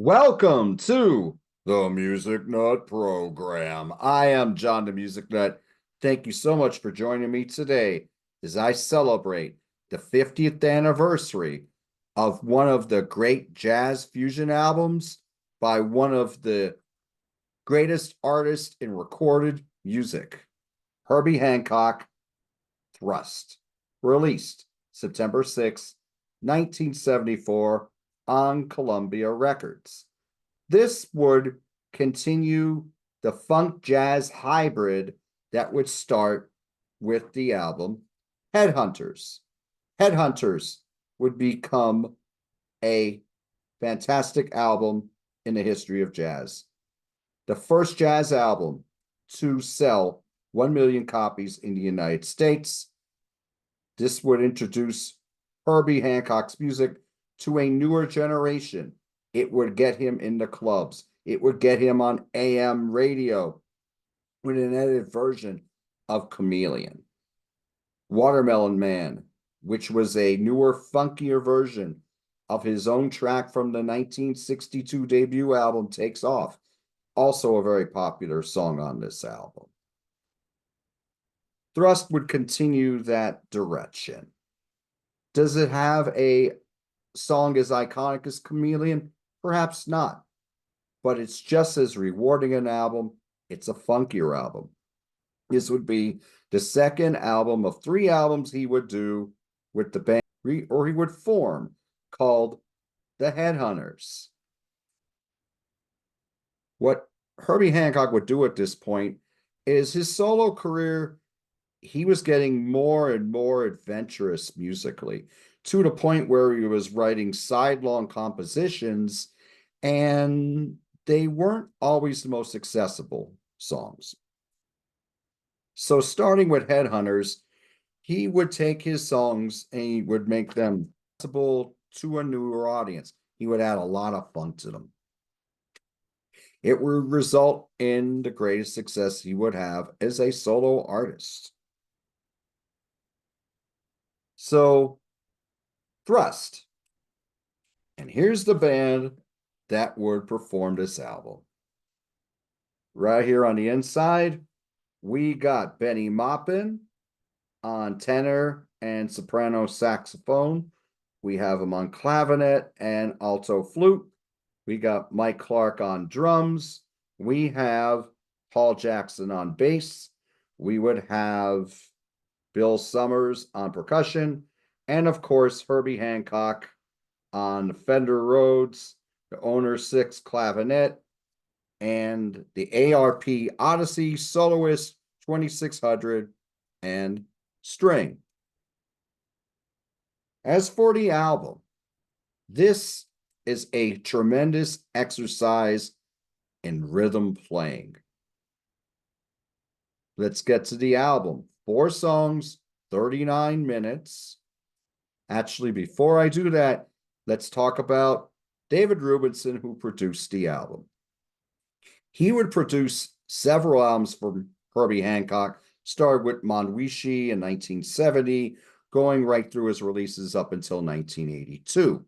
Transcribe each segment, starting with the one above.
Welcome to the Music Nut program. I am John the Music Nut. Thank you so much for joining me today as I celebrate the 50th anniversary of one of the great jazz fusion albums by one of the greatest artists in recorded music, Herbie Hancock, Thrust, released September 6, 1974 on Columbia Records. This would continue the funk jazz hybrid that would start with the album Headhunters. Headhunters would become a fantastic album in the history of jazz. The first jazz album to sell 1 million copies in the United States. This would introduce Herbie Hancock's music to a newer generation. It would get him in the clubs. It would get him on AM radio with an edited version of Chameleon. Watermelon Man, which was a newer, funkier version of his own track from the 1962 debut album, Takes Off. Also a very popular song on this album. Thrust would continue that direction. Does it have a song as iconic as Chameleon? Perhaps not, but it's just as rewarding an album. It's a funkier album. This would be the second album of 3 albums he would do with the band, or he would form, called the Headhunters. What Herbie Hancock would do at this point is his solo career, he was getting more and more adventurous musically, to the point where he was writing sidelong compositions, and they weren't always the most accessible songs. So starting with Headhunters, he would take his songs and he would make them accessible to a newer audience. He would add a lot of funk to them. It would result in the greatest success he would have as a solo artist. So, Thrust. And here's the band that would perform this album. Right here on the inside, we got Benny Maupin on tenor and soprano saxophone. We have him on clavinet and alto flute. We got Mike Clark on drums. We have Paul Jackson on bass. We would have Bill Summers on percussion. And of course, Herbie Hancock on Fender Rhodes, the Owner 6 clavinet, and the ARP Odyssey Soloist 2600 and string. As for the album, this is a tremendous exercise in rhythm playing. Let's get to the album. 4 songs, 39 minutes. Actually, before I do that, let's talk about David Rubinson, who produced the album. He would produce several albums for Herbie Hancock, started with Manwishi in 1970, going right through his releases up until 1982.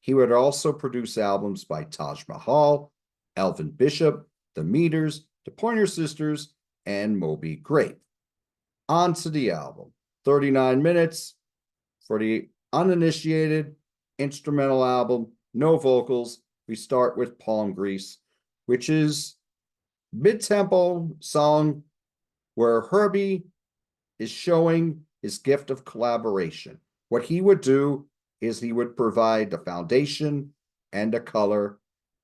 He would also produce albums by Taj Mahal, Elvin Bishop, The Meters, the Pointer Sisters, and Moby Grape. On to the album. 39 minutes for the uninitiated instrumental album, no vocals. We start with Palm Grease, which is mid-tempo song where Herbie is showing his gift of collaboration. What he would do is he would provide the foundation and the color,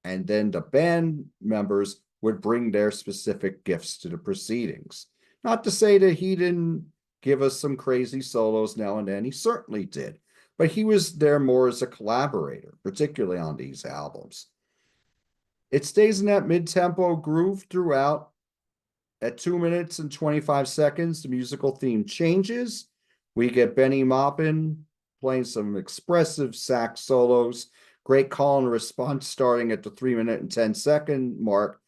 and then the band members would bring their specific gifts to the proceedings. Not to say that he didn't give us some crazy solos now and then. He certainly did. But he was there more as a collaborator, particularly on these albums. It stays in that mid-tempo groove throughout. At 2 minutes and 25 seconds, the musical theme changes. We get Benny Maupin playing some expressive sax solos. Great call and response starting at the 3 minute and 10-second mark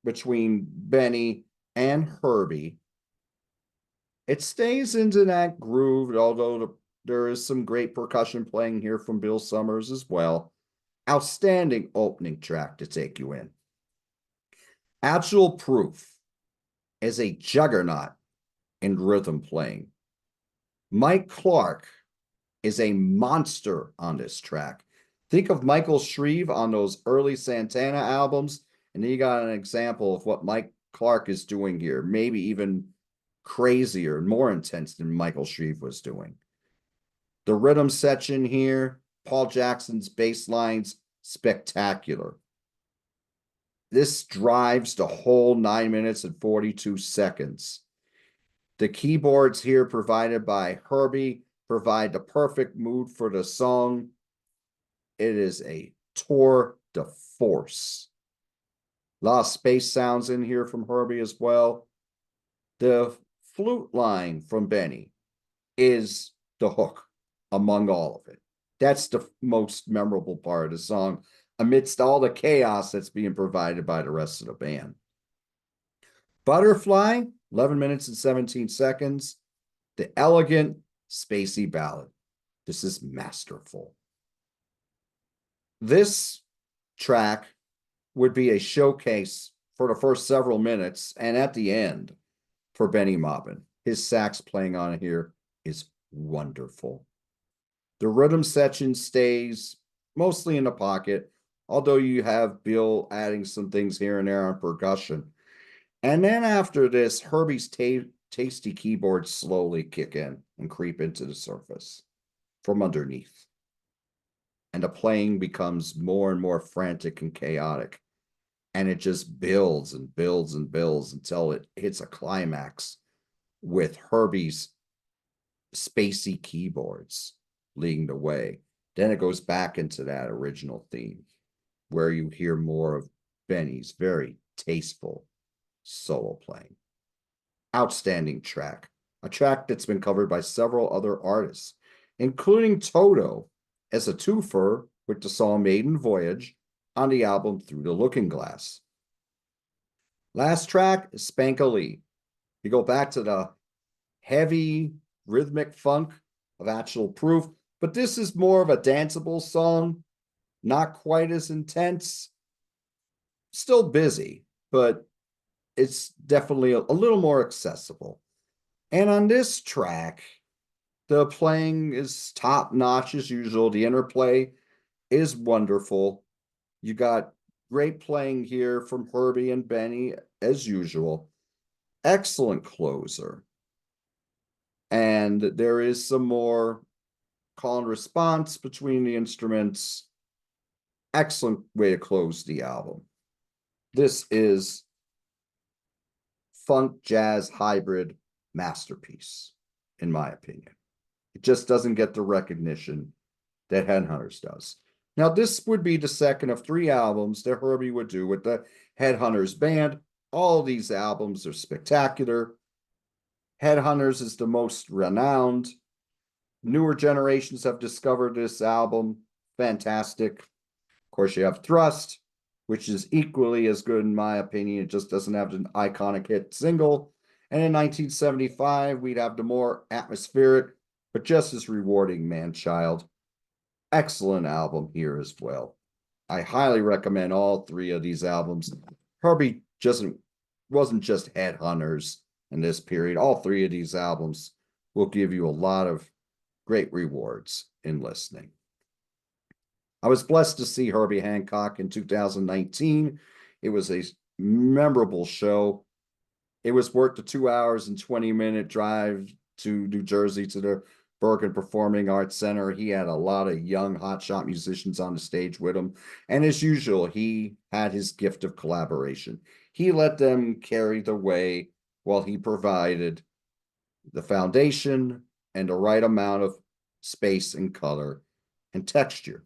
between Benny and Herbie. It stays into that groove, although there is some great percussion playing here from Bill Summers as well. Outstanding opening track to take you in. Actual Proof is a juggernaut in rhythm playing. Mike Clark is a monster on this track. Think of Michael Shreve on those early Santana albums, and then you got an example of what Mike Clark is doing here, maybe even crazier and more intense than Michael Shreve was doing. The rhythm section here, Paul Jackson's bass lines, spectacular. This drives the whole 9 minutes and 42 seconds. The keyboards here provided by Herbie provide the perfect mood for the song. It is a tour de force. A lot of space sounds in here from Herbie as well. The flute line from Benny is the hook among all of it. That's the most memorable part of the song amidst all the chaos that's being provided by the rest of the band. Butterfly, 11 minutes and 17 seconds. The elegant, spacey ballad. This is masterful. This track would be a showcase for the first several minutes and at the end for Benny Maupin. His sax playing on here is wonderful. The rhythm section stays mostly in the pocket, although you have Bill adding some things here and there on percussion. And then after this, Herbie's tasty keyboards slowly kick in and creep into the surface from underneath. And the playing becomes more and more frantic and chaotic. And it just builds and builds and builds until it hits a climax with Herbie's spacey keyboards leading the way. Then it goes back into that original theme where you hear more of Benny's very tasteful solo playing. Outstanding track, a track that's been covered by several other artists, including Toto as a twofer with the song Maiden Voyage on the album Through the Looking Glass. Last track is Spanka Lee. You go back to the heavy rhythmic funk of Actual Proof, but this is more of a danceable song, not quite as intense, still busy, but it's definitely a little more accessible. And on this track, the playing is top notch as usual. The interplay is wonderful. You got great playing here from Herbie and Benny as usual. Excellent closer. And there is some more call and response between the instruments. Excellent way to close the album. This is funk jazz hybrid masterpiece, in my opinion. It just doesn't get the recognition that Headhunters does. Now, this would be the second of 3 albums that Herbie would do with the Headhunters band. All these albums are spectacular. Headhunters is the most renowned. Newer generations have discovered this album. Fantastic. Of course, you have Thrust, which is equally as good in my opinion. It just doesn't have an iconic hit single. And in 1975, we'd have the more atmospheric, but just as rewarding Man Child. Excellent album here as well. I highly recommend all 3 of these albums. Herbie wasn't just Headhunters in this period. All 3 of these albums will give you a lot of great rewards in listening. I was blessed to see Herbie Hancock in 2019. It was a memorable show. It was worth the 2 hours and 20-minute drive to New Jersey to the Bergen Performing Arts Center. He had a lot of young hotshot musicians on the stage with him. And as usual, he had his gift of collaboration. He let them carry the way while he provided the foundation and the right amount of space and color and texture.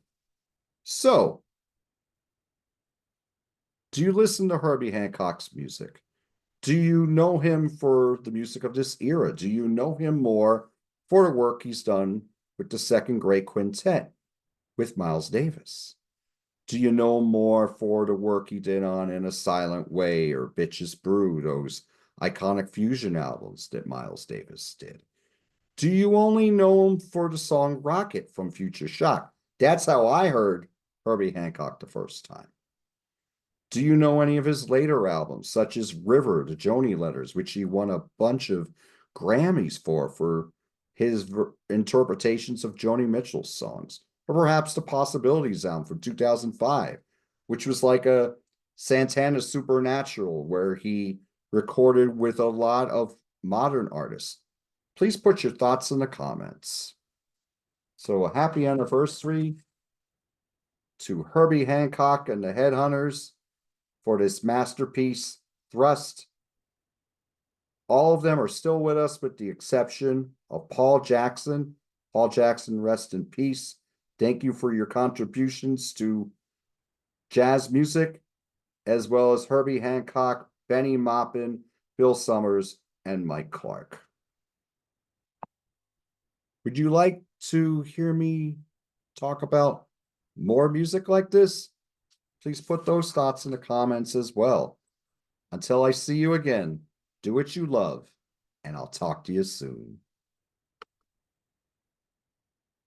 So, do you listen to Herbie Hancock's music? Do you know him for the music of this era? Do you know him more for the work he's done with the Second Great Quintet with Miles Davis? Do you know more for the work he did on In a Silent Way or Bitches Brew, those iconic fusion albums that Miles Davis did? Do you only know him for the song Rocket from Future Shock? That's how I heard Herbie Hancock the first time? Do you know any of his later albums, such as River, the Joni Letters, which he won a bunch of Grammys for his interpretations of Joni Mitchell's songs? Or perhaps the Possibilities album from 2005, which was like a Santana Supernatural, where he recorded with a lot of modern artists. Please put your thoughts in the comments. So a happy anniversary to Herbie Hancock and the Headhunters for this masterpiece, Thrust. All of them are still with us with the exception of Paul Jackson. Paul Jackson, rest in peace. Thank you for your contributions to jazz music, as well as Herbie Hancock, Benny Maupin, Bill Summers, and Mike Clark. Would you like to hear me talk about more music like this? Please put those thoughts in the comments as well. Until I see you again, do what you love, and I'll talk to you soon.